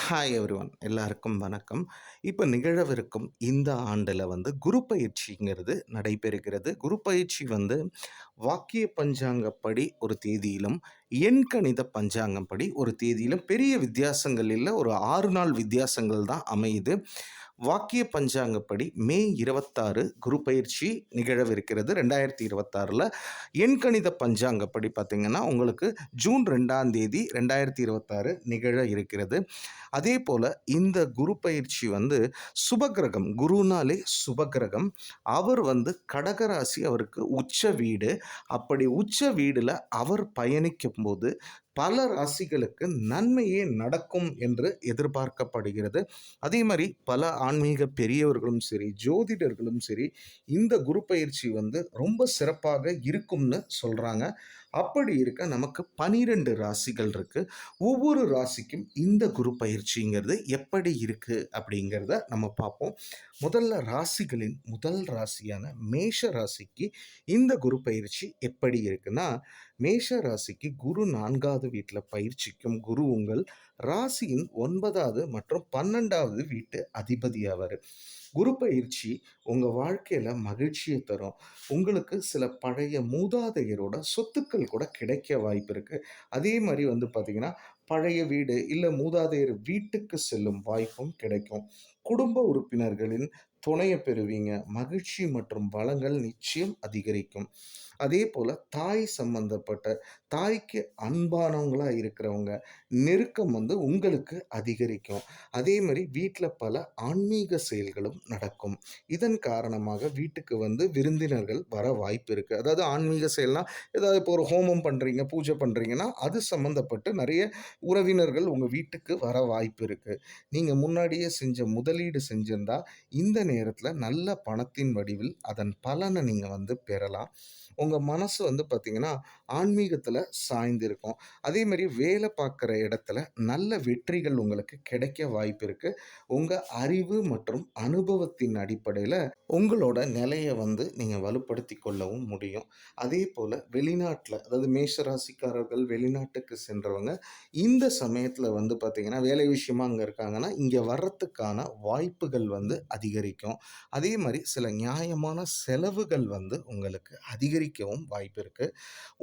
Hi everyone எல்லாருக்கும் வணக்கம். இப்போ நிகழவிருக்கும் இந்த ஆண்டில் குரு பயிற்சிங்கிறது நடைபெறுகிறது. குரு பயிற்சி வாக்கிய பஞ்சாங்கப்படி ஒரு தேதியிலும், எண்கணித பஞ்சாங்கப்படி ஒரு தேதியிலும் பெரிய வித்தியாசங்கள் இல்லை. ஒரு 6 நாள் வித்தியாசங்கள் தான் அமையுது. வாக்கிய பஞ்சாங்கப்படி மே 26 குரு பயிற்சி நிகழவிருக்கிறது 2026. எண்கணித பஞ்சாங்கப்படி பார்த்தீங்கன்னா உங்களுக்கு ஜூன் 2ஆம் தேதி 2026 நிகழ இருக்கிறது. அதே போல் இந்த குரு பயிற்சி சுபகிரகம், குருனாலே சுபகிரகம். அவர் கடகராசி, அவருக்கு உச்ச வீடு. அப்படி உச்ச வீடில் அவர் பயணிக்கும் போது பல ராசிகளுக்கு நன்மையே நடக்கும் என்று எதிர்பார்க்கப்படுகிறது. அதே மாதிரி பல ஆன்மீக பெரியவர்களும் சரி, ஜோதிடர்களும் சரி, இந்த குரு பயிற்சி ரொம்ப சிறப்பாக இருக்கும்னு சொல்கிறாங்க. அப்படி இருக்க நமக்கு 12 ராசிகள் இருக்கு. ஒவ்வொரு ராசிக்கும் இந்த குரு பயிற்சிங்கிறது எப்படி இருக்கு அப்படிங்கிறத நம்ம பார்ப்போம். முதல்ல ராசிகளின் முதல் ராசியான மேஷ ராசிக்கு இந்த குரு பயிற்சி எப்படி இருக்குன்னா, மேஷ ராசிக்கு குரு 4வது வீட்டில் பயிற்சிக்கும். குரு உங்கள் ராசியின் 9வது மற்றும் 12வது வீட்டு அதிபதி ஆவார். குரு பயிற்சி உங்கள் வாழ்க்கையில் மகிழ்ச்சியை தரும். உங்களுக்கு சில பழைய மூதாதையரோட சொத்துக்கள் கூட கிடைக்க வாய்ப்பு இருக்குது. அதே மாதிரி பார்த்தீங்கன்னா, பழைய வீடு இல்லை மூதாதையர் வீட்டுக்கு செல்லும் வாய்ப்பும் கிடைக்கும். குடும்ப உறுப்பினர்களின் துணையை பெறுவீங்க. மகிழ்ச்சி மற்றும் வளங்கள் நிச்சயம் அதிகரிக்கும். அதே போல் தாய் சம்பந்தப்பட்ட, தாய்க்கு அன்பானவங்களாக இருக்கிறவங்க நெருக்கம் உங்களுக்கு அதிகரிக்கும். அதே மாதிரி வீட்டில் பல ஆன்மீக செயல்களும் நடக்கும். இதன் காரணமாக வீட்டுக்கு விருந்தினர்கள் வர வாய்ப்பு இருக்குது. அதாவது ஆன்மீக செயல்னால், ஏதாவது இப்போ ஒரு ஹோமம் பண்ணுறீங்க, பூஜை பண்ணுறீங்கன்னா அது சம்மந்தப்பட்டு நிறைய உறவினர்கள் உங்கள் வீட்டுக்கு வர வாய்ப்பு இருக்குது. நீங்கள் முன்னாடியே செஞ்ச முதலீடு செஞ்சிருந்தா இந்த நேரத்தில் நல்ல பணத்தின் வடிவில் அதன் பலனை நீங்கள் பெறலாம். உங்கள் மனசு பார்த்தீங்கன்னா ஆன்மீகத்தில் சாய்ந்திருக்கும். அதே மாதிரி வேலை பார்க்குற இடத்துல நல்ல வெற்றிகள் உங்களுக்கு கிடைக்க வாய்ப்பு இருக்குது. உங்கள் அறிவு மற்றும் அனுபவத்தின் அடிப்படையில் உங்களோட நிலையை நீங்கள் வலுப்படுத்தி கொள்ளவும் முடியும். அதே போல் வெளிநாட்டில், அதாவது மேஷராசிக்காரர்கள் வெளிநாட்டுக்கு சென்றவங்க இந்த சமயத்தில் பார்த்தீங்கன்னா வேலை விஷயமா அங்கே இருக்காங்கன்னா இங்கே வர்றதுக்கான வாய்ப்புகள் அதிகரிக்கும். அதே மாதிரி சில நியாயமான செலவுகள் உங்களுக்கு அதிகரிக்கவும் வாய்ப்பு இருக்குது.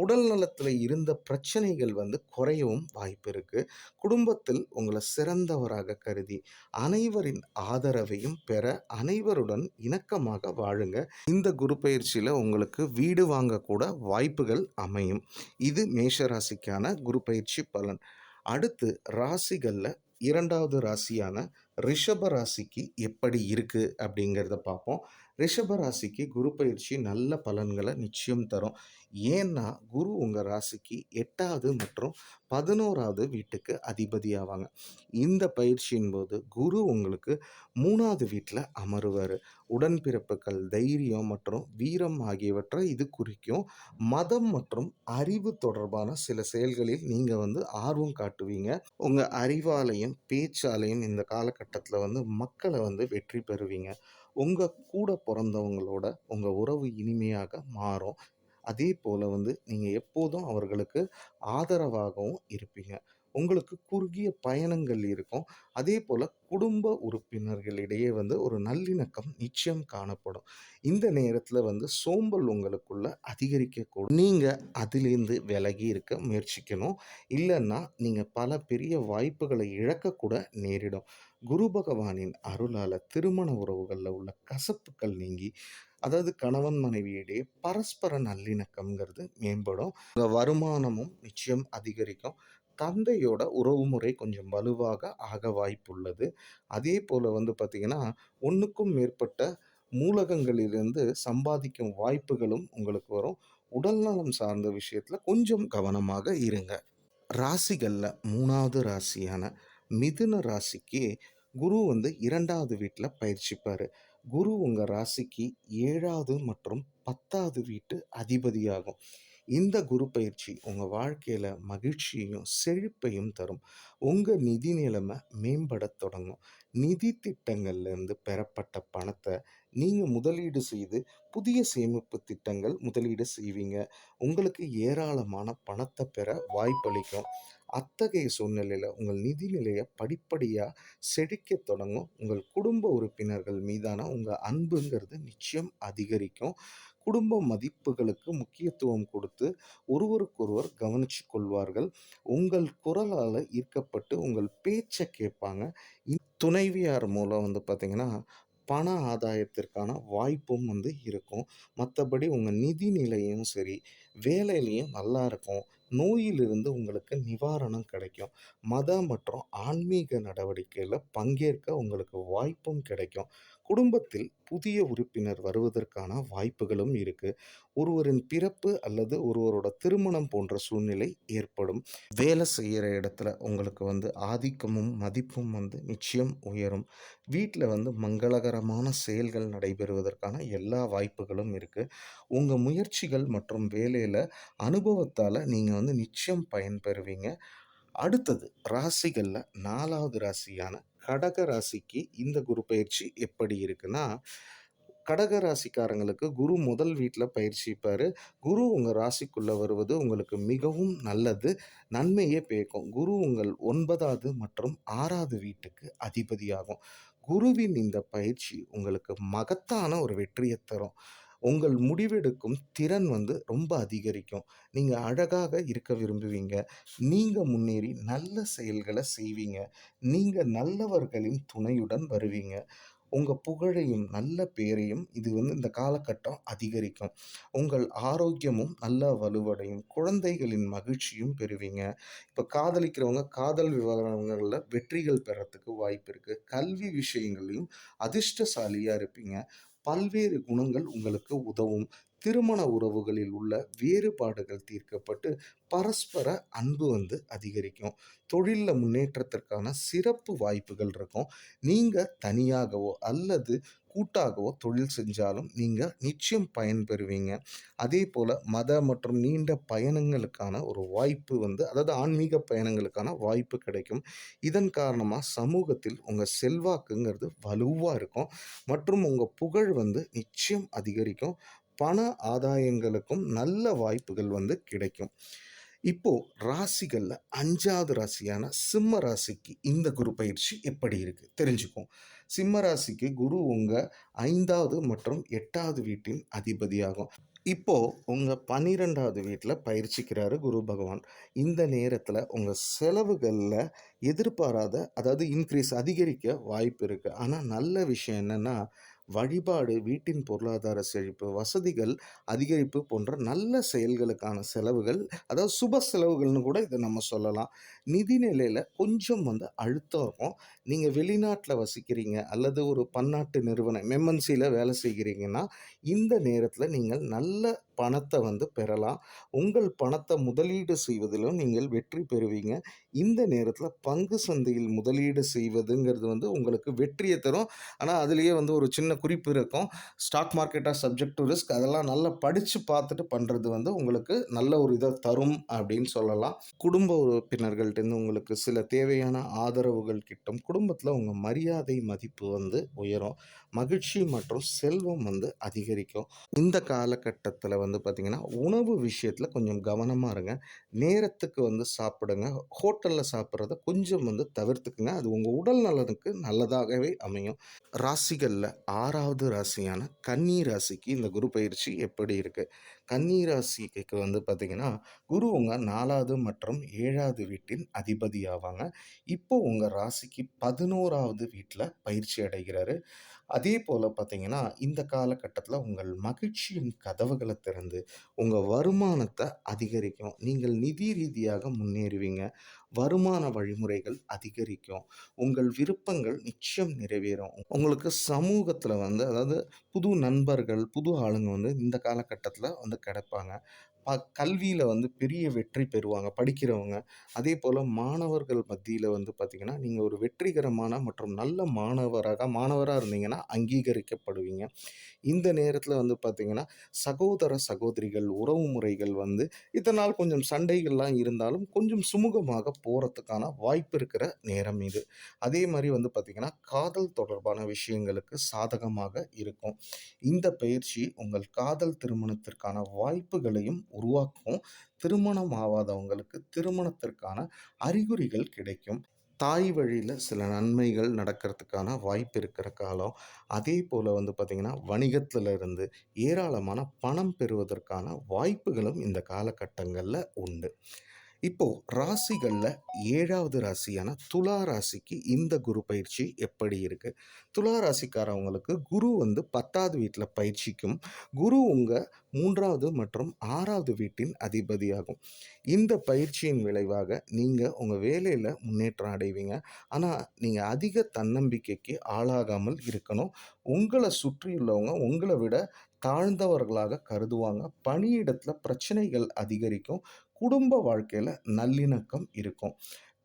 உடல் நலத்தில் இருந்த பிரச்சனைகள் குறையவும் வாய்ப்பு இருக்குது. குடும்பத்தில் உங்களை சிறந்தவராக கருதி அனைவரின் ஆதரவையும் பெற அனைவருடன் இணக்கமாக வாழுங்க. இந்த குரு பயிற்சியில் உங்களுக்கு வீடு வாங்கக்கூட வாய்ப்புகள் அமையும். இது மேஷராசிக்கான குரு பயிற்சி பலன். அடுத்து ராசிகளில் 2வது ராசியான ரிஷப ராசிக்கு எப்படி இருக்குது அப்படிங்கிறத பார்ப்போம். ரிஷப ராசிக்கு குரு பயிற்சி நல்ல பலன்களை நிச்சயம் தரும். ஏன்னா குரு உங்கள் ராசிக்கு 8வது மற்றும் 11வது வீட்டுக்கு அதிபதி ஆவாங்க. இந்த பயிற்சியின் போது குரு உங்களுக்கு 3வது வீட்டில் அமருவார். உடன்பிறப்புகள், தைரியம் மற்றும் வீரம் ஆகியவற்றை இது குறிக்கும். மதம் மற்றும் அறிவு தொடர்பான சில செயல்களில் நீங்கள் ஆர்வம் காட்டுவீங்க. உங்கள் அறிவாலையும் பேச்சாலையும் இந்த காலகட்டத்தில் மக்களை வெற்றி பெறுவீங்க. உங்கள் கூட பிறந்தவங்களோட உங்கள் உறவு இனிமையாக மாறும். அதே போல் நீங்கள் எப்போதும் அவர்களுக்கு ஆதரவாகவும் இருப்பீங்க. உங்களுக்கு குறுகிய பயணங்கள் இருக்கும். அதே போல் குடும்ப உறுப்பினர்களிடையே ஒரு நல்லிணக்கம் நிச்சயம் காணப்படும். இந்த நேரத்தில் சோம்பல் உங்களுக்குள்ள அதிகரிக்கக்கூடும். நீங்கள் அதிலிருந்து விலகி இருக்க முயற்சிக்கணும். இல்லைன்னா நீங்கள் பல பெரிய வாய்ப்புகளை இழக்கக்கூட நேரிடும். குரு பகவானின் அருளால் திருமண உறவுகளில் உள்ள கசப்புக்கள் நீங்கி, அதாவது கணவன் மனைவியிடையே பரஸ்பர நல்லிணக்கம்ங்கிறது மேம்படும். உங்கள் வருமானமும் நிச்சயம் அதிகரிக்கும். தந்தையோட உறவுமுறை கொஞ்சம் வலுவாக ஆக வாய்ப்புள்ளது. அதே போல் பார்த்திங்கன்னா, ஒன்றுக்கும் மேற்பட்ட மூலகங்களிலிருந்து சம்பாதிக்கும் வாய்ப்புகளும் உங்களுக்கு வரும். உடல்நலம் சார்ந்த விஷயத்தில் கொஞ்சம் கவனமாக இருங்க. ராசிகளில் 3வது ராசியான மிதுன ராசிக்கு குரு 2வது வீட்டில் பயிற்சிப்பார். குரு உங்கள் ராசிக்கு 7வது மற்றும் 10வது வீட்டு அதிபதியாகும். இந்த குரு பயிற்சி உங்கள் வாழ்க்கையில் மகிழ்ச்சியையும் செழிப்பையும் தரும். உங்கள் நிதி நிலைமை மேம்படத் தொடங்கும். நிதி திட்டங்கள்லேருந்து பெறப்பட்ட பணத்தை நீங்கள் முதலீடு செய்து புதிய சேமிப்பு திட்டங்கள் முதலீடு செய்வீங்க. உங்களுக்கு ஏராளமான பணத்தை பெற வாய்ப்பளிக்கும். அத்தகைய சூழ்நிலையில உங்கள் நிதி நிலைய படிப்படியா செழிக்கத் தொடங்கும். உங்கள் குடும்ப உறுப்பினர்கள் மீதான உங்க அன்புங்கிறது நிச்சயம் அதிகரிக்கும். குடும்ப மதிப்புகளுக்கு முக்கியத்துவம் கொடுத்து ஒருவருக்கொருவர் கவனிச்சுக் கொள்வார்கள். உங்கள் குரலால ஈர்க்கப்பட்டு உங்கள் பேச்ச கேட்பாங்க. துணைவியார் மூலம் வந்து பார்த்தீங்கன்னா, பண ஆதாயத்திற்கான வாய்ப்பும் வந்து இருக்கும். மத்தபடி உங்க நிதி நிலையும் சரி, வேலையிலயும் நல்லா இருக்கும். நோயிலிருந்து உங்களுக்கு நிவாரணம் கிடைக்கும். மத மற்றும் ஆன்மீக நடவடிக்கையில பங்கேற்க உங்களுக்கு வாய்ப்பும் கிடைக்கும். குடும்பத்தில் புதிய உறுப்பினர் வருவதற்கான வாய்ப்புகளும் இருக்கு. ஒருவரின் பிறப்பு அல்லது ஒருவரோட திருமணம் போன்ற சூழ்நிலை ஏற்படும். வேலை செய்யற இடத்துல உங்களுக்கு வந்து ஆதிக்கமும், மதிப்பும் வந்து நிச்சயம் உயரும். வீட்ல வந்து மங்களகரமான செயல்கள் நடைபெறுவதற்கான எல்லா வாய்ப்புகளும் இருக்கு. உங்க முயற்சிகள் மற்றும் வேலையில அனுபவத்தால நீங்க வந்து நிச்சயம் பயன்பெறுவீங்க. அடுத்தது ராசிகள்ல 4வது ராசியான கடக ராசிக்கு இந்த குரு பயிற்சி எப்படி இருக்குன்னா, கடக ராசிக்காரங்களுக்கு குரு முதல் வீட்ல பயிற்சிப்பாரு. குரு உங்க ராசிக்குள்ள வருவது உங்களுக்கு மிகவும் நல்லது. நன்மையே பயக்கும். குரு உங்கள் 9வது மற்றும் 6வது வீட்டுக்கு அதிபதியாகும். குருவின் இந்த பயிற்சி உங்களுக்கு மகத்தான ஒரு வெற்றிய தரும். உங்கள் முடிவெடுக்கும் திறன் வந்து ரொம்ப அதிகரிக்கும். நீங்க அழகாக இருக்க விரும்புவீங்க. நீங்க முன்னேறி நல்ல செயல்கள செய்வீங்க. நீங்க நல்லவர்களின் துணையுடன் வருவீங்க. உங்க புகழையும், நல்ல பேரையும் இது வந்து இந்த காலகட்டம் அதிகரிக்கும். உங்கள் ஆரோக்கியமும் நல்லா வலுவடையும். குழந்தைகளின் மகிழ்ச்சியும் பெறுவீங்க. இப்ப காதலிக்கிறவங்க காதல் விவகாரங்கள்ல வெற்றிகள் பெறத்துக்கு வாய்ப்பு இருக்கு. கல்வி விஷயங்கள்லயும் அதிர்ஷ்டசாலியா இருப்பீங்க. பல்வேறு குணங்கள் உங்களுக்கு உதவும். திருமண உறவுகளில் உள்ள வேறுபாடுகள் தீர்க்கப்பட்டு பரஸ்பர அன்பு வந்து அதிகரிக்கும். தொழில்ல முன்னேற்றத்திற்கான சிறப்பு வாய்ப்புகள் இருக்கும். நீங்க தனியாகவோ அல்லது கூட்டாகவோ தொழில் செஞ்சாலும் நீங்க நிச்சயம் பயன்பெறுவீங்க. அதேபோல மத மற்றும் நீண்ட பயணங்களுக்கான ஒரு வாய்ப்பு வந்து அதாவது ஆன்மீக பயணங்களுக்கான வாய்ப்பு கிடைக்கும். இதன் காரணமா சமூகத்தில் உங்க செல்வாக்குங்கிறது வலுவா இருக்கும் மற்றும் உங்க புகழ் வந்து நிச்சயம் அதிகரிக்கும். பண ஆதாயங்களுக்கும் நல்ல வாய்ப்புகள் வந்து கிடைக்கும். இப்போ ராசிகள்ல 5வது ராசியான சிம்ம ராசிக்கு இந்த குரு பயிற்சி எப்படி இருக்கு தெரிஞ்சுக்குவோம். சிம்ம ராசிக்கு குரு உங்க 5வது மற்றும் 8வது வீட்டின் அதிபதியாகும். இப்போ உங்க 12வது வீட்ல பயிற்சிக்கிறாரு குரு பகவான். இந்த நேரத்துல உங்க செலவுகள்ல எதிர்பாராத அதாவது அதிகரிக்க வாய்ப்பு இருக்கு. ஆனா நல்ல விஷயம் என்னன்னா, வழிபாடு, வீட்டின் பொருளாதார செழிப்பு, வசதிகள் அதிகரிப்பு போன்ற நல்ல செயல்களுக்கான செலவுகள், அதாவது சுப செலவுகள்னு கூட இத நம்ம சொல்லலாம். நிதி நிலையில கொஞ்சம் வந்து அழுத்தம் இருக்கும். நீங்க வெளிநாட்ல வசிக்கிறீங்க அல்லது ஒரு பன்னாட்டு நிறுவனம் எம்.என்.சில வேலை செய்கிறீங்கன்னா, இந்த நேரத்தில நீங்கள் நல்ல பணத்த வந்து பெறலாம். உங்கள் பணத்த முதலீடு செய்வதிலும் நீங்கள் வெற்றி பெறுவீங்க. இந்த நேரத்தில பங்கு சந்தையில் முதலீடு செய்வதுங்கிறது வந்து உங்களுக்கு வெற்றிய தரும். ஆனா, அதிலேயே வந்து ஒரு சின்ன குறிப்பு இருக்கும். Stock market are subject to risk அதெல்லாம் நல்லா படிச்சு பார்த்துட்டு பண்றது வந்து உங்களுக்கு நல்ல ஒரு இத தரும் அப்படின்னு சொல்லலாம். குடும்ப உறுப்பினர்கள்ட்டேருந்து உங்களுக்கு சில தேவையான ஆதரவுகள் கிட்டும். குடும்பத்தில உங்க மரியாதை, மதிப்பு வந்து உயரும். மகிழ்ச்சி மற்றும் செல்வம் வந்து அதிகரிக்கும். இந்த காலகட்டத்தில வந்து பார்த்தீங்கன்னா, உணவு விஷயத்தில கொஞ்சம் கவனமா இருங்க. நேரத்துக்கு வந்து சாப்பிடுங்க. ஹோட்டல்ல சாப்பிடுறத கொஞ்சம் வந்து தவிர்த்துக்குங்க. அது உங்க உடல் நலனுக்கு நல்லதாகவே அமையும். ராசிகள்ல 6வது ராசியான கன்னி ராசிக்கு இந்த குரு பயிற்சி எப்படி இருக்கு? கன்னி ராசிக்கு வந்து பார்த்தீங்கன்னா, குரு உங்க 4வது மற்றும் 7வது வீட்டின் அதிபதி ஆவாங்க. இப்போ உங்க ராசிக்கு 11வது வீட்ல பயிற்சி அடைகிறாரு. அதேபோல பார்த்தீங்கன்னா, இந்த காலகட்டத்தில உங்கள் மகிழ்ச்சியின் கதவுகள திறந்து, உங்க வருமானத்த அதிகரிக்கும். நீங்கள் நிதி ரீதியாக முன்னேறுவீங்க. வருமான வழிமுறைகள் அதிகரிக்கும். உங்கள் விருப்பங்கள் நிச்சயம் நிறைவேறும். உங்களுக்கு சமூகத்தில வந்து அதாவது புது நண்பர்கள், புது ஆளுங்க வந்து இந்த காலகட்டத்தில வந்து கிடைப்பாங்க. கல்வியில வந்து பெரிய வெற்றி பெறுவாங்க படிக்கிறவங்க. அதேபோல மாணவர்கள் மத்தியில வந்து பார்த்தீங்கன்னா, நீங்க ஒரு வெற்றிகரமான மற்றும் நல்ல மாணவரா இருந்தீங்கன்னா அங்கீகரிக்கப்படுவீங்க. இந்த நேரத்தில வந்து பார்த்தீங்கன்னா, சகோதர, சகோதரிகள் உறவு முறைகள் வந்து இத்தன நாள் கொஞ்சம் சண்டைகள்லாம் இருந்தாலும், கொஞ்சம் சுமூகமாக போறதுக்கான வாய்ப்பு இருக்கிற நேரம் இது. அதே மாரி வந்து பார்த்தீங்கன்னா, காதல் தொடர்பான விஷயங்களுக்கு சாதகமாக இருக்கும். இந்த பயிற்சி உங்கள் காதல் திருமணத்திற்கான வாய்ப்புகளையும் உருவாக்கும். திருமணம் ஆவாதவங்களுக்கு திருமணத்திற்கான அறிகுறிகள் கிடைக்கும். தாய் வழியில சில நன்மைகள் நடக்கிறதுக்கான வாய்ப்பு இருக்கிற காலம். அதேபோல வந்து பார்த்தீங்கன்னா, வணிகத்தில இருந்து ஏராளமான பணம் பெறுவதற்கான வாய்ப்புகளும் இந்த காலகட்டங்கள்ல உண்டு. இப்போ ராசிகள்ல 7வது ராசியான துலா ராசிக்கு இந்த குரு பயிற்சி எப்படி இருக்கு? துலா ராசிக்காரவங்களுக்கு குரு வந்து 10வது வீட்ல பயிற்சிக்கும். குரு உங்க 3வது மற்றும் 6வது வீட்டின் அதிபதியாகும். இந்த பயிற்சியின் விளைவாக நீங்க உங்க வேலையில முன்னேற்றம் அடைவீங்க. ஆனா, நீங்க அதிக தன்னம்பிக்கைக்கு ஆளாகாமல் இருக்கணும். உங்கள சுற்றியுள்ளவங்க உங்கள விட தாழ்ந்தவர்களாக கருதுவாங்க. பணியிடத்தில பிரச்சனைகள் அதிகரிக்கும். குடும்ப வாழ்க்கையில நல்லிணக்கம் இருக்கும்.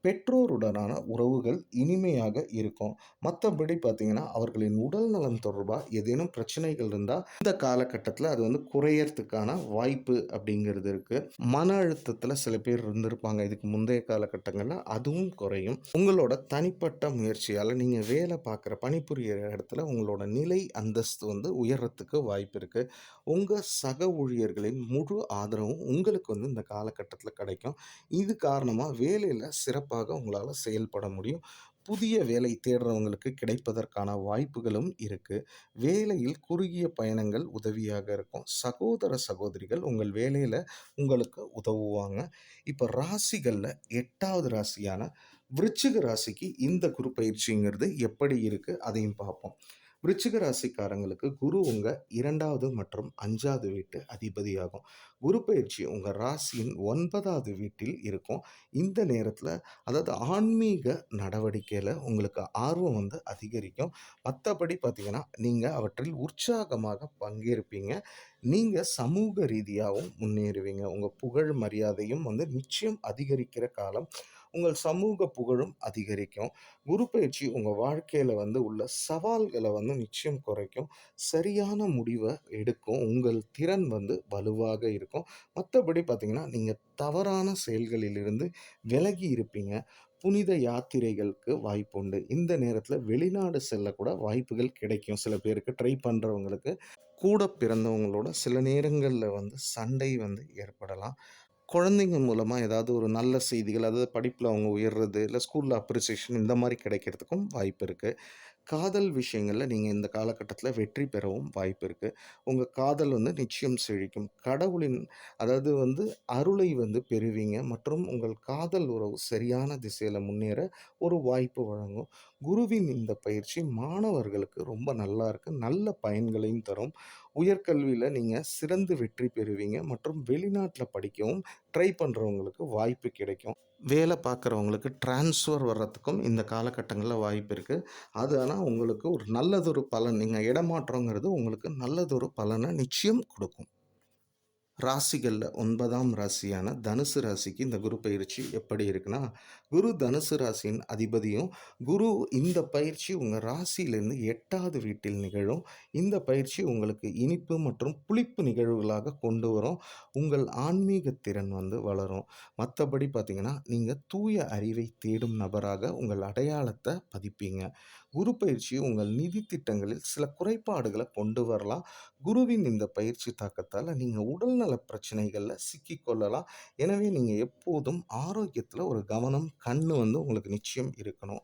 பெற்றோருடனான உறவுகள் இனிமையாக இருக்கும். மத்தபடி பார்த்தீங்கன்னா, அவர்களின் உடல் நலம் தொடர்பா ஏதேனும் பிரச்சனைகள் இருந்தா, இந்த காலகட்டத்தில அது வந்து குறையறதுக்கான வாய்ப்பு அப்படிங்கிறது இருக்கு. மன அழுத்தத்தில சில பேர் இருந்திருப்பாங்க இதுக்கு முந்தைய காலகட்டங்கள்ல. அதுவும் குறையும். உங்களோட தனிப்பட்ட முயற்சியால நீங்க வேலை பார்க்குற பணிபுரியிற இடத்துல உங்களோட நிலை, அந்தஸ்து வந்து உயர்றதுக்கு வாய்ப்பு இருக்கு. உங்க சக ஊழியர்களின் முழு ஆதரவும் உங்களுக்கு வந்து இந்த காலகட்டத்தில கிடைக்கும். இது காரணமா வேலையில சிறப்பாக உங்களால செயல்பட முடியும். புதிய வேலை தேடுறவங்களுக்கு கிடைப்பதற்கான வாய்ப்புகளும் இருக்கு. வேலையில் குறுகிய பயணங்கள் உதவியாக இருக்கும். சகோதர, சகோதரிகள் உங்கள் வேலையில உங்களுக்கு உதவுவாங்க. இப்ப ராசிகள்ல 8வது ராசியான விருச்சிக ராசிக்கு இந்த குரு பயிற்சிங்கிறது எப்படி இருக்கு? அதையும் பார்ப்போம். விருச்சிக ராசிக்காரங்களுக்கு குரு உங்க 2வது மற்றும் 5வது வீட்டு அதிபதியாகும். குரு பயிற்சி உங்க ராசியின் 9வது வீட்டில் இருக்கும். இந்த நேரத்தில அதாவது ஆன்மீக நடவடிக்கையில உங்களுக்கு ஆர்வம் வந்து அதிகரிக்கும். மத்தபடி பார்த்தீங்கன்னா, நீங்க அவற்றில் உற்சாகமாக பங்கேற்பீங்க. நீங்க சமூக ரீதியாவும் முன்னேறுவீங்க. உங்க புகழ், மரியாதையும் வந்து நிச்சயம் அதிகரிக்கிற காலம். உங்கள் சமூக புகழும் அதிகரிக்கும். குரு பயிற்சி உங்க வாழ்க்கையில வந்து உள்ள சவால்கள வந்து நிச்சயம் குறைக்கும். சரியான முடிவ எடுக்கும். உங்கள் திறன் வந்து வலுவாக இருக்கும். மத்தபடி பார்த்தீங்கன்னா, நீங்க தவறான செயல்களிலிருந்து விலகி இருப்பீங்க. புனித யாத்திரைகளுக்கு வாய்ப்புண்டு. இந்த நேரத்தில வெளிநாடு செல்லக்கூட வாய்ப்புகள் கிடைக்கும். சில பேருக்கு ட்ரை பண்றவங்களுக்கு. கூட பிறந்தவங்களோட சில நேரங்கள்ல வந்து சண்டை வந்து ஏற்படலாம். குழந்தைங்க மூலமா ஏதாவது ஒரு நல்ல செய்திகள், அதாவது படிப்புல அவங்க உயர்றது, இல்ல ஸ்கூல்ல அப்ரிசியேஷன் இந்த மாரி கிடைக்கிறதுக்கும் வாய்ப்பு இருக்கு. காதல் விஷயங்கள்ல நீங்க இந்த காலகட்டத்தில வெற்றி பெறவும் வாய்ப்பு இருக்கு. உங்க காதல் வந்து நிச்சயம் செழிக்கும். கடவுளின் அதாவது வந்து அருளை வந்து பெறுவீங்க மற்றும் உங்கள் காதல் உறவு சரியான திசையில முன்னேற ஒரு வாய்ப்பு வழங்கும். குருவின் இந்த பயிற்சி மாணவர்களுக்கு ரொம்ப நல்லா இருக்கு. நல்ல பயன்களையும் தரும். உயர்கல்வியில நீங்க சிறந்து வெற்றி பெறுவீங்க மற்றும் வெளிநாட்ல படிக்கவும் ட்ரை பண்றவங்களுக்கு வாய்ப்பு கிடைக்கும். வேலை பார்க்குறவங்களுக்கு ட்ரான்ஸ்ஃபர் வர்றதுக்கும் இந்த காலகட்டங்கள்ல வாய்ப்பு இருக்கு. அது ஆனா உங்களுக்கு ஒரு நல்லதொரு பலன். நீங்க இடமாற்றங்கிறது உங்களுக்கு நல்லதொரு பலன நிச்சயம் குடுக்கும். ராசிகள்ல 9ஆம் ராசியான தனுசு ராசிக்கு இந்த குரு பயிற்சி எப்படி இருக்குன்னா, குரு தனுசு ராசியின் அதிபதியும், குரு இந்த பயிற்சி உங்க ராசியிலிருந்து 8வது வீட்டில் நிகழும். இந்த பயிற்சி உங்களுக்கு இனிப்பு மற்றும் புளிப்பு நிகழ்வுகளாக கொண்டு வரும். உங்கள் ஆன்மீக திறன் வந்து வளரும். மத்தபடி பார்த்தீங்கன்னா, நீங்க தூய அறிவை தேடும் நபராக உங்கள் அடையாளத்த பதிப்பீங்க. குரு பயிற்சி உங்கள் நிதி திட்டங்களில் சில குறைபாடுகள கொண்டு வரலாம். குருவின் இந்த பயிற்சி தாக்கத்தால நீங்க உடல்நல பிரச்சனைகள்ல சிக்கிக்கொள்ளலாம். எனவே நீங்க எப்போதும் ஆரோக்கியத்துல ஒரு கவனம், கண்ணு வந்து உங்களுக்கு நிச்சயம் இருக்கணும்.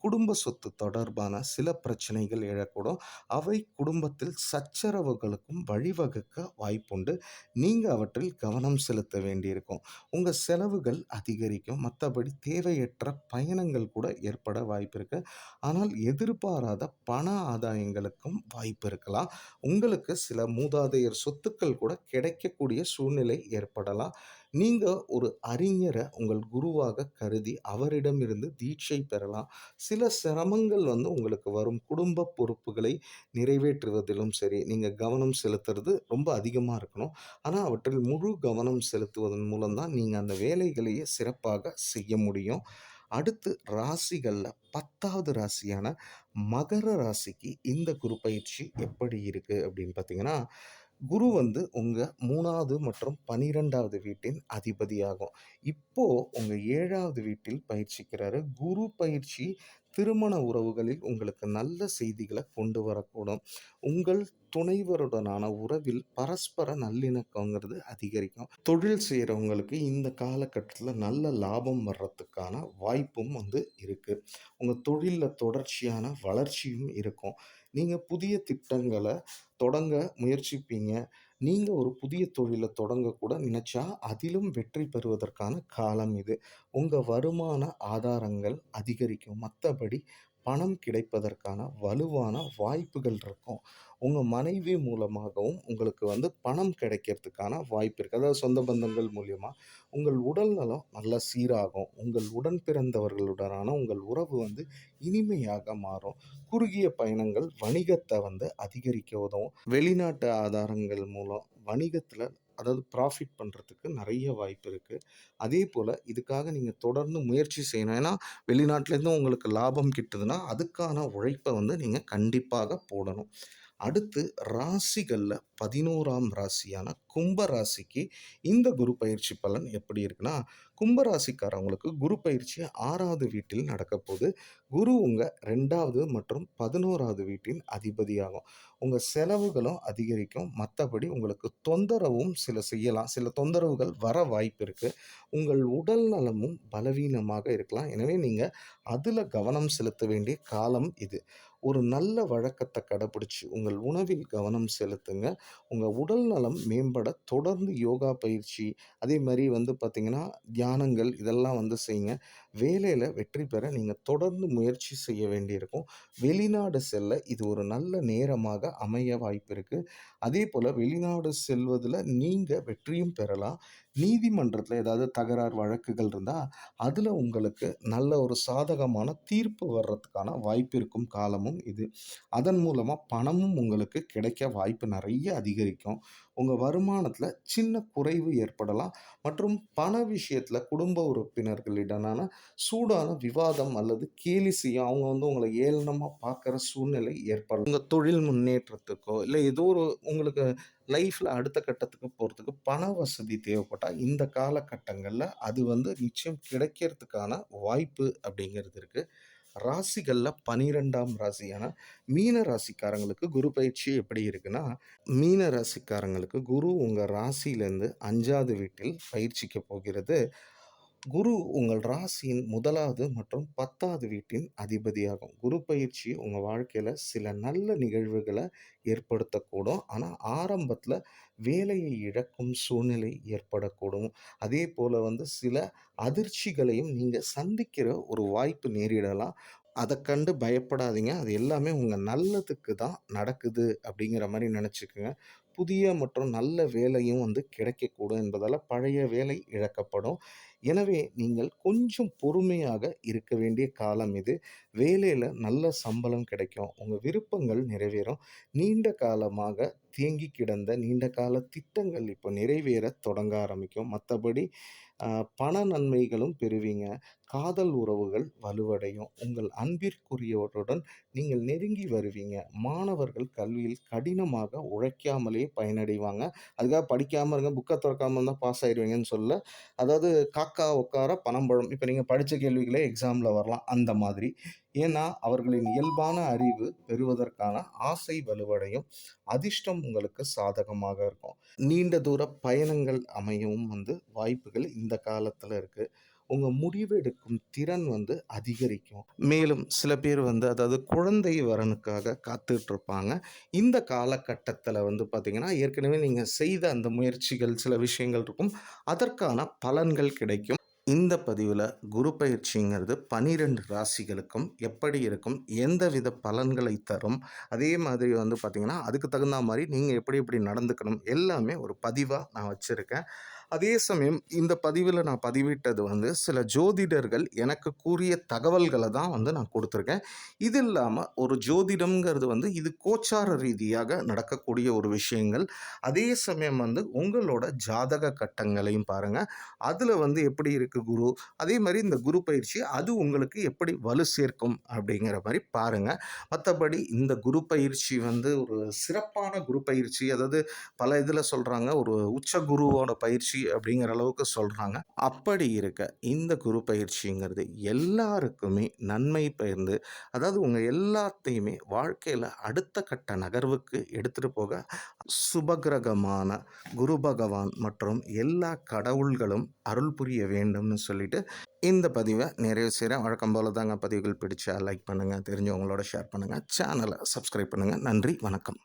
குடும்ப சொத்து தொடர்பான சில பிரச்சனைகள் எழக்கூடும். அவை குடும்பத்தில் சச்சரவுகளுக்கும் வழிவகுக்க வாய்ப்புண்டு. நீங்க அவற்றில் கவனம் செலுத்த வேண்டியிருக்கும். உங்க செலவுகள் அதிகரிக்கும். மத்தபடி தேவையற்ற பயணங்கள் கூட ஏற்பட வாய்ப்பு இருக்கு. ஆனால் எதிர்பாராத பண ஆதாயங்களுக்கும் வாய்ப்பு இருக்கலாம். உங்களுக்கு சில மூதாதையர் சொத்துக்கள் கூட கிடைக்கக்கூடிய சூழ்நிலை ஏற்படலாம். நீங்க ஒரு அறிஞர உங்கள் குருவாக கருதி அவரிடமிருந்து தீட்சை பெறலாம். சில சிரமங்கள் வந்து உங்களுக்கு வரும். குடும்ப பொறுப்புகளை நிறைவேற்றுவதிலும் சரி, நீங்க கவனம் செலுத்துறது ரொம்ப அதிகமா இருக்கணும். ஆனா, அவற்றில் முழு கவனம் செலுத்துவதன் மூலம் தான் நீங்க அந்த வேலைகளையே சிறப்பாக செய்ய முடியும். அடுத்து ராசிகள்ல 10வது ராசியான மகர ராசிக்கு இந்த குரு பயிற்சி எப்படி இருக்கு அப்படின்னு பார்த்தீங்கன்னா, குரு வந்து உங்க 3வது மற்றும் 12வது வீட்டின் அதிபதியாகும். இப்போ உங்க 7வது வீட்டில் பயிற்சிக்கிறாரு. குரு பயிற்சி திருமண உறவுகளில் உங்களுக்கு நல்ல செய்திகள கொண்டு வரக்கூடும். உங்கள் துணைவருடனான உறவில் பரஸ்பர நல்லிணக்கங்கிறது அதிகரிக்கும். தொழில் செய்றவங்களுக்கு இந்த காலகட்டத்தில நல்ல லாபம் வர்றதுக்கான வாய்ப்பும் இருக்கு. உங்க தொழில்ல தொடர்ச்சியான வளர்ச்சியும் இருக்கும். நீங்க புதிய திட்டங்கள தொடங்க முயற்சிப்பீங்க. நீங்க ஒரு புதிய தொழில தொடங்க கூட நினைச்சா, அதிலும் வெற்றி பெறுவதற்கான காலம் இது. உங்க வருமான ஆதாரங்கள் அதிகரிக்கும். மத்தபடி பணம் கிடைப்பதற்கான வலுவான வாய்ப்புகள் இருக்கும். உங்க மனைவி மூலமாகவும் உங்களுக்கு பணம் கிடைக்கிறதுக்கான வாய்ப்பு இருக்கு. அதாவது சொந்த பந்தங்கள் மூலியமா. உங்கள் உடல் நலம் நல்லா சீராகும். உங்கள் உடன் பிறந்தவர்களுடனான உங்கள் உறவு இனிமையாக மாறும். குறுகிய பயணங்கள் வணிகத்த அதிகரிக்க உதவும். வெளிநாட்டு ஆதாரங்கள் மூலம் வணிகத்தில அதாவது ப்ராஃபிட் பண்றதுக்கு நெறைய வாய்ப்பு இருக்கு. அதேபோல இதுக்காக நீங்க தொடர்ந்து முயற்சி செய்யணும். ஏன்னா, வெளிநாட்டிலேருந்து உங்களுக்கு லாபம் கிட்டுதுன்னா, அதுக்கான உழைப்ப நீங்க கண்டிப்பாக போடணும். அடுத்து ராசிகள்ல 11ஆம் ராசியான கும்ப ராசிக்கு இந்த குரு பயிற்சி பலன் எப்படி இருக்குன்னா, கும்ப ராசிக்காரவங்களுக்கு குரு பயிற்சி 6வது வீட்டில் நடக்கப்போது. குரு உங்க 2வது மற்றும் 11வது வீட்டின் அதிபதியாகும். உங்க செலவுகளும் அதிகரிக்கும். மத்தபடி உங்களுக்கு தொந்தரவும் சில செய்யலாம். சில தொந்தரவுகள் வர வாய்ப்பு இருக்கு. உங்கள் உடல் நலமும் பலவீனமாக இருக்கலாம். எனவே நீங்க அதுல கவனம் செலுத்த வேண்டிய காலம் இது. ஒரு நல்ல வழக்கத்த கடைபிடிச்சு உங்கள் உணவில் கவனம் செலுத்துங்க. உங்க உடல் நலம் மேம்பட தொடர்ந்து யோகா பயிற்சி, அதே மாரி பார்த்தீங்கன்னா, தியானங்கள் இதெல்லாம் செய்யுங்க. வேலையில வெற்றி பெற நீங்க தொடர்ந்து முயற்சி செய்ய வேண்டியிருக்கும். வெளிநாடு செல்ல இது ஒரு நல்ல நேரமாக அமைய வாய்ப்பு இருக்கு. அதேபோல வெளிநாடு செல்வதில நீங்க வெற்றியும் பெறலாம். நீதிமன்றத்தில ஏதாவது தகராறு வழக்குகள் இருந்தா, அதுல உங்களுக்கு நல்ல ஒரு சாதகமான தீர்ப்பு வர்றதுக்கான வாய்ப்பு இருக்கும் காலமும் இது. அதன் மூலமா பணமும் உங்களுக்கு கிடைக்க வாய்ப்பு நெறைய அதிகரிக்கும். உங்க வருமானத்தில சின்ன குறைவு ஏற்படலாம் மற்றும் பண விஷயத்தில குடும்ப உறுப்பினர்களிடனான சூடான விவாதம் அல்லது கேலி செய்யும். அவங்க உங்கள ஏளனமா பார்க்குற சூழ்நிலை ஏற்படலாம். உங்க தொழில் முன்னேற்றத்துக்கோ, இல்ல ஏதோ ஒரு உங்களுக்கு லைஃப்ல அடுத்த கட்டத்துக்கு போறதுக்கு பண வசதி தேவைப்பட்டா, இந்த காலகட்டங்கள்ல அது நிச்சயம் கிடைக்கிறதுக்கான வாய்ப்பு அப்படிங்கிறது இருக்கு. ராசிகள்ல 12ஆம் ராசியான மீன ராசிக்காரங்களுக்கு குரு பயிற்சி எப்படி இருக்குன்னா, மீன ராசிக்காரங்களுக்கு குரு உங்க ராசியிலேருந்து 5வது வீட்டில் பயிற்சிக்க போகிறது. குரு உங்கள் ராசியின் 1வது மற்றும் 10வது வீட்டின் அதிபதியாகும். குரு பயிற்சி உங்க வாழ்க்கையில சில நல்ல நிகழ்வுகள ஏற்படுத்தக்கூடும். ஆனா, ஆரம்பத்தில வேலையை இழக்கும் சூழ்நிலை ஏற்படக்கூடும். அதேபோல சில அதிர்ச்சிகளையும் நீங்க சந்திக்கிற ஒரு வாய்ப்பு நேரிடலாம். அதக் கண்டு பயப்படாதீங்க. அது எல்லாமே உங்க நல்லதுக்கு தான் நடக்குது அப்படிங்கிற மாரி நெனச்சுக்கங்க. புதிய மற்றும் நல்ல வேலையும் கிடைக்கக்கூடும் என்பதால பழைய வேலை இழக்கப்படும். எனவே நீங்கள் கொஞ்சம் பொறுமையாக இருக்க வேண்டிய காலம் இது. வேலையில நல்ல சம்பளம் கிடைக்கும். உங்க விருப்பங்கள் நிறைவேறும். நீண்ட காலமாக தேங்கி கிடந்த நீண்ட கால திட்டங்கள் இப்போ நிறைவேறத் தொடங்க ஆரம்பிக்கும். மத்தபடி அ பண நன்மைகளும் பெறுவீங்க. காதல் உறவுகள் வலுவடையும். உங்கள் அன்பிற்குரியவருடன் நீங்கள் நெருங்கி வருவீங்க. மாணவர்கள் கல்வியில் கடினமாக உழைக்காமலே பயனடைவாங்க. அதுக்காக படிக்காம இருங்க, புக்க தொறக்காம இருந்தா பாஸ் ஆயிருவீங்கன்னு சொல்லல. அதாவது காக்கா உட்கார பனம்பழம். இப்ப நீங்க படிச்ச கேள்விகளே எக்ஸாம்ல வரலாம். அந்த மாதிரி. ஏன்னா, அவர்களின் இயல்பான அறிவு பெறுவதற்கான ஆசை வலுவடையும். அதிர்ஷ்டம் உங்களுக்கு சாதகமாக இருக்கும். நீண்ட தூர பயணங்கள் அமையவும் வாய்ப்புகள் இந்த காலத்துல இருக்கு. உங்க முடிவெடுக்கும் திறன் அதிகரிக்கும். மேலும் சில பேர் அதாவது குழந்தை வரனுக்காக காத்துட்டு இருப்பாங்க. இந்த காலகட்டத்தில பார்த்தீங்கன்னா, ஏற்கனவே நீங்க செய்த அந்த முயற்சிகள், சில விஷயங்கள் இருக்கும். அதற்கான பலன்கள் கிடைக்கும். இந்த பதிவுல குரு பயிற்சிங்கிறது 12 ராசிகளுக்கும் எப்படி இருக்கும்? எந்தவித பலன்களை தரும்? அதே மாதிரி பார்த்தீங்கன்னா, அதுக்கு தகுந்தா மாரி நீங்க எப்படி எப்படி நடந்துக்கணும்? எல்லாமே ஒரு பதிவா நான் வச்சிருக்கேன். அதே சமயம் இந்த பதிவுல நான் பதிவிட்டது சில ஜோதிடர்கள் எனக்கு கூறிய தகவல்கள தான் நான் குடுத்துருக்கேன். இது இல்லாம ஒரு ஜோதிடம்ங்கிறது இது கோச்சார ரீதியாக நடக்கக்கூடிய ஒரு விஷயங்கள். அதே சமயம் உங்களோட ஜாதக கட்டங்களையும் பாருங்க. அதுல எப்படி இருக்கு குரு? அதே மாரி இந்த குரு பயிற்சி அது உங்களுக்கு எப்படி வலு சேர்க்கும்? அப்படிங்கிற மாரி பாருங்க. மத்தபடி இந்த குரு பயிற்சி ஒரு சிறப்பான குரு பயிற்சி. அதாவது பல இதுல சொல்றாங்க, ஒரு உச்ச குருவோட பயிற்சி பயிற்சி அப்படிங்கிற அளவுக்கு சொல்றாங்க. அப்படி இருக்க இந்த குரு பயிற்சிங்கிறது எல்லாருக்குமே நன்மை பகிர்ந்து, அதாவது உங்க எல்லாத்தையுமே வாழ்க்கையில அடுத்த கட்ட நகர்வுக்கு எடுத்துட்டு போக சுபக்கிரகமான குரு பகவான் மற்றும் எல்லா கடவுள்களும் அருள் புரிய வேண்டும்னு சொல்லிட்டு இந்த பதிவை நிறைவு செய்கிறேன். வழக்கம் போல தாங்க, பதிவுகள் பிடிச்சா லைக் பண்ணுங்க, தெரிஞ்சவங்களோட ஷேர் பண்ணுங்க, சேனலை சப்ஸ்கிரைப் பண்ணுங்க. நன்றி, வணக்கம்.